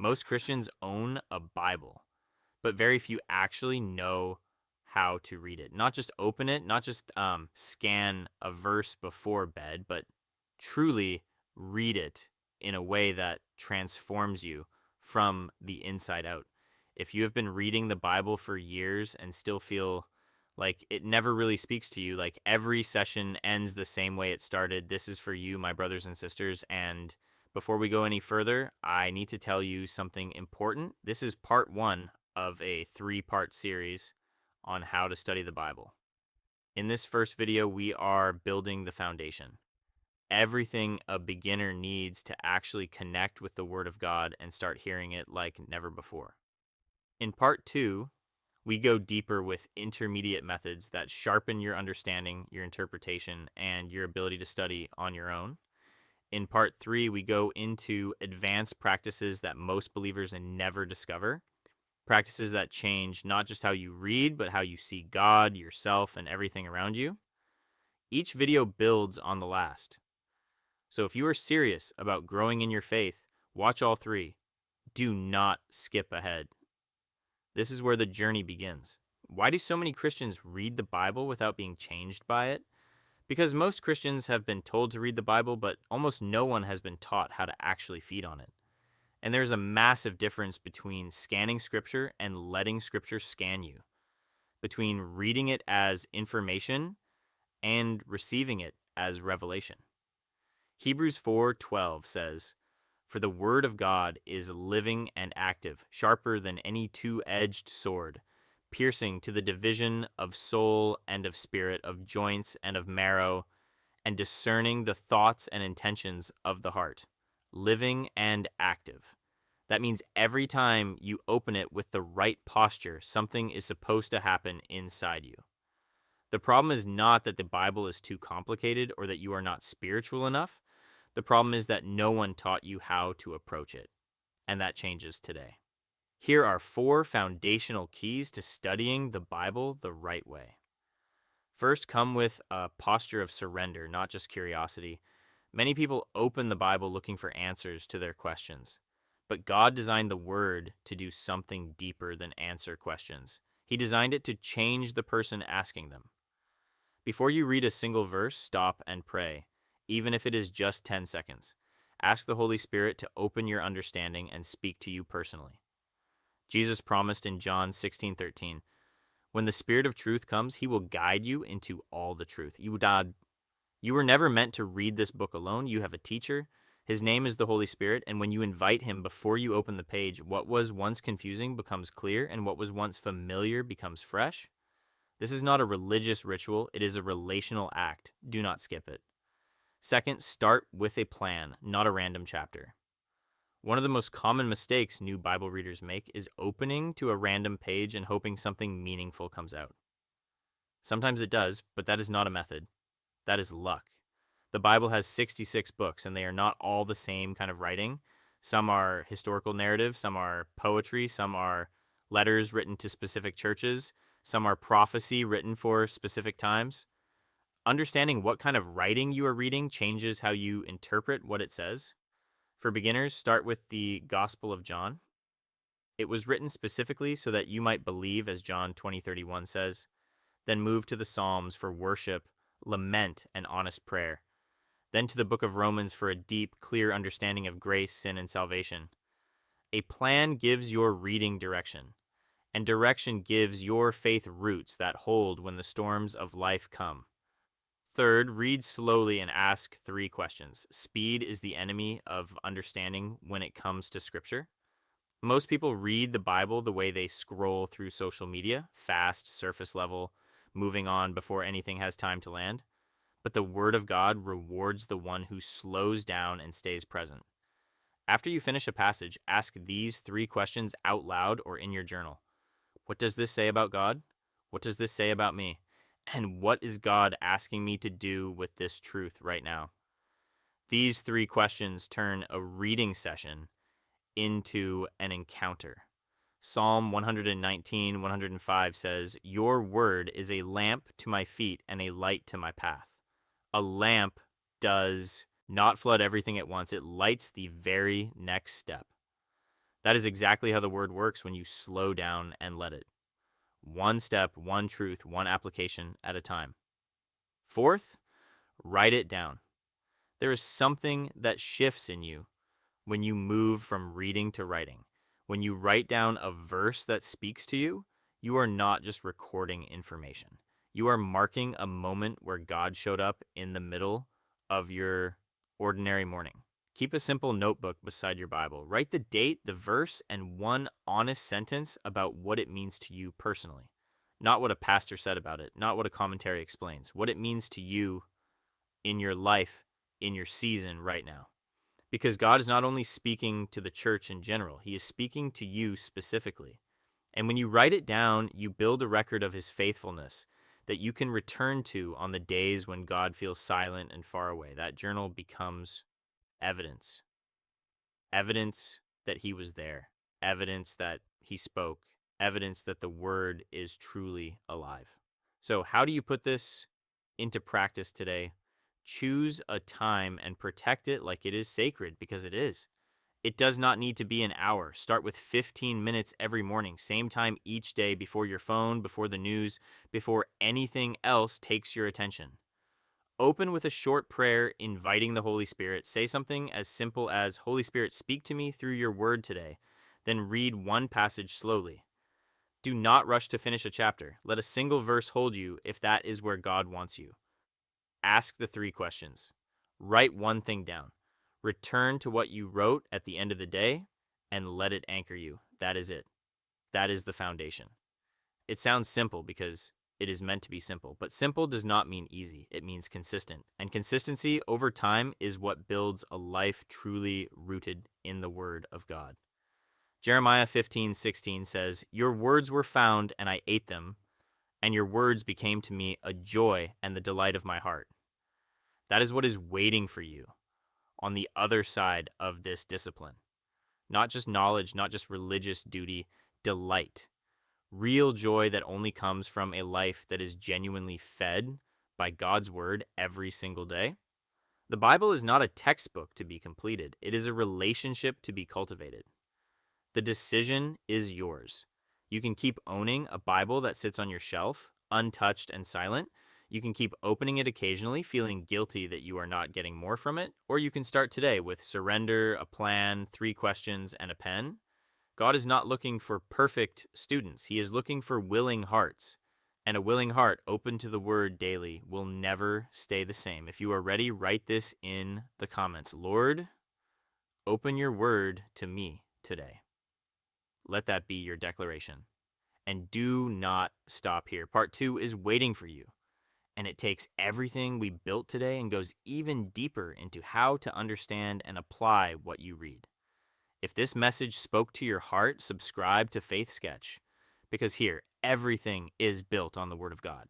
Most Christians own a Bible, but very few actually know how to read it. Not just open it, not just scan a verse before bed, but truly read it in a way that transforms you from the inside out. If you have been reading the Bible for years and still feel like it never really speaks to you, like every session ends the same way it started, this is for you, my brothers and sisters. And before we go any further, I need to tell you something important. This is part one of a 3-part series on how to study the Bible. In this first video, we are building the foundation. Everything a beginner needs to actually connect with the Word of God and start hearing it like never before. In part 2, we go deeper with intermediate methods that sharpen your understanding, your interpretation, and your ability to study on your own. In part 3, we go into advanced practices that most believers never discover. Practices that change not just how you read, but how you see God, yourself, and everything around you. Each video builds on the last. So if you are serious about growing in your faith, watch all 3. Do not skip ahead. This is where the journey begins. Why do so many Christians read the Bible without being changed by it? Because most Christians have been told to read the Bible, but almost no one has been taught how to actually feed on it. And there's a massive difference between scanning Scripture and letting Scripture scan you, between reading it as information and receiving it as revelation. Hebrews 4:12 says, "For the word of God is living and active, sharper than any two-edged sword, piercing to the division of soul and of spirit, of joints and of marrow, and discerning the thoughts and intentions of the heart." Living and active. That means every time you open it with the right posture, something is supposed to happen inside you. The problem is not that the Bible is too complicated or that you are not spiritual enough. The problem is that no one taught you how to approach it, and that changes today. Here are 4 foundational keys to studying the Bible the right way. First, come with a posture of surrender, not just curiosity. Many people open the Bible looking for answers to their questions, but God designed the Word to do something deeper than answer questions. He designed it to change the person asking them. Before you read a single verse, stop and pray, even if it is just 10 seconds. Ask the Holy Spirit to open your understanding and speak to you personally. Jesus promised in John 16:13, "When the Spirit of truth comes, he will guide you into all the truth." You were never meant to read this book alone. You have a teacher. His name is the Holy Spirit, and when you invite him before you open the page, what was once confusing becomes clear, and what was once familiar becomes fresh. This is not a religious ritual. It is a relational act. Do not skip it. Second, start with a plan, not a random chapter. One of the most common mistakes new Bible readers make is opening to a random page and hoping something meaningful comes out. Sometimes it does, but that is not a method. That is luck. The Bible has 66 books, and they are not all the same kind of writing. Some are historical narrative, some are poetry, some are letters written to specific churches, some are prophecy written for specific times. Understanding what kind of writing you are reading changes how you interpret what it says. For beginners, start with the Gospel of John. It was written specifically so that you might believe, as John 20:31 says. Then move to the Psalms for worship, lament, and honest prayer. Then to the book of Romans for a deep, clear understanding of grace, sin, and salvation. A plan gives your reading direction, and direction gives your faith roots that hold when the storms of life come. Third, read slowly and ask 3 questions. Speed is the enemy of understanding when it comes to Scripture. Most people read the Bible the way they scroll through social media, fast, surface level, moving on before anything has time to land. But the Word of God rewards the one who slows down and stays present. After you finish a passage, ask these 3 questions out loud or in your journal. What does this say about God? What does this say about me? And what is God asking me to do with this truth right now? These 3 questions turn a reading session into an encounter. Psalm 119, 105 says, "Your word is a lamp to my feet and a light to my path." A lamp does not flood everything at once. It lights the very next step. That is exactly how the word works when you slow down and let it. One step, one truth, one application at a time. Fourth, write it down. There is something that shifts in you when you move from reading to writing. When you write down a verse that speaks to you, you are not just recording information. You are marking a moment where God showed up in the middle of your ordinary morning. Keep a simple notebook beside your Bible. Write the date, the verse, and one honest sentence about what it means to you personally. Not what a pastor said about it, not what a commentary explains, what it means to you in your life, in your season right now. Because God is not only speaking to the church in general, He is speaking to you specifically. And when you write it down, you build a record of His faithfulness that you can return to on the days when God feels silent and far away. That journal becomes evidence. Evidence that He was there. Evidence that He spoke. Evidence that the Word is truly alive. So, how do you put this into practice today? Choose a time and protect it like it is sacred, because it is. It does not need to be an hour. Start with 15 minutes every morning, same time each day, before your phone, before the news, before anything else takes your attention. Open with a short prayer inviting the Holy Spirit. Say something as simple as, Holy Spirit, speak to me through your word today. Then read one passage slowly. Do not rush to finish a chapter. Let a single verse hold you if that is where God wants you. Ask the 3 questions. Write one thing down. Return to what you wrote at the end of the day and let it anchor you. That is it. That is the foundation. It sounds simple because it is meant to be simple, but simple does not mean easy. It means consistent. And consistency over time is what builds a life truly rooted in the Word of God. Jeremiah 15:16 says, Your words were found, and I ate them, and your words became to me a joy and the delight of my heart. That is what is waiting for you on the other side of this discipline. Not just knowledge, not just religious duty, delight. Real joy that only comes from a life that is genuinely fed by God's word every single day. The Bible is not a textbook to be completed. It is a relationship to be cultivated. The decision is yours. You can keep owning a Bible that sits on your shelf, untouched and silent. You can keep opening it occasionally, feeling guilty that you are not getting more from it. Or you can start today with surrender, a plan, 3 questions, and a pen. God is not looking for perfect students. He is looking for willing hearts. And a willing heart open to the word daily will never stay the same. If you are ready, write this in the comments. Lord, open your word to me today. Let that be your declaration. And do not stop here. Part 2 is waiting for you. And it takes everything we built today and goes even deeper into how to understand and apply what you read. If this message spoke to your heart, subscribe to FaithSketch. Because here, everything is built on the Word of God.